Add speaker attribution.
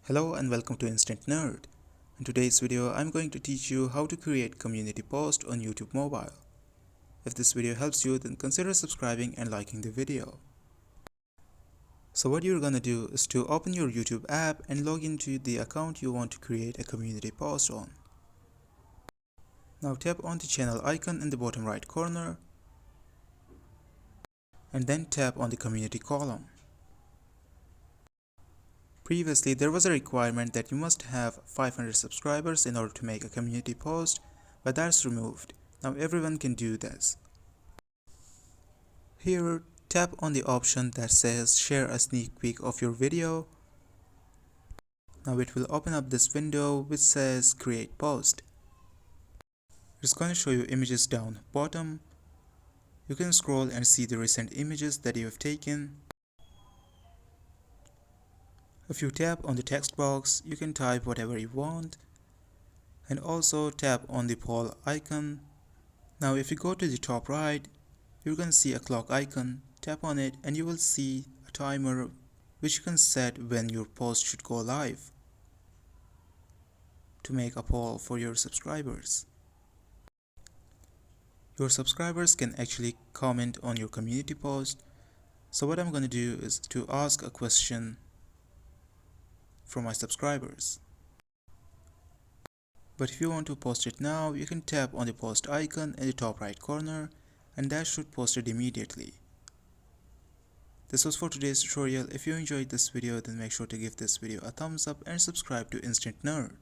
Speaker 1: Hello and welcome to Instant Nerd. In today's video, I'm going to teach you how to create community post on YouTube Mobile. If this video helps you, then consider subscribing and liking the video. So what you're gonna do is to open your YouTube app and log into the account you want to create a community post on. Now tap on the channel icon in the bottom right corner and then tap on the community column. Previously, there was a requirement that you must have 500 subscribers in order to make a community post, but that's removed. Now everyone can do this. Here, tap on the option that says share a sneak peek of your video. Now it will open up this window which says create post. It's going to show you images down bottom. You can scroll and see the recent images that you have taken. If you tap on the text box, you can type whatever you want, and also tap on the poll icon. Now if you go to the top right, you're going to see a clock icon. Tap on it and you will see a timer which you can set when your post should go live to make a poll for your subscribers. Your subscribers can actually comment on your community post. So what I'm going to do is to ask a question from my subscribers. But if you want to post it now, you can tap on the post icon in the top right corner and that should post it immediately. This was for today's tutorial. If you enjoyed this video, then make sure to give this video a thumbs up and subscribe to Instant Nerd.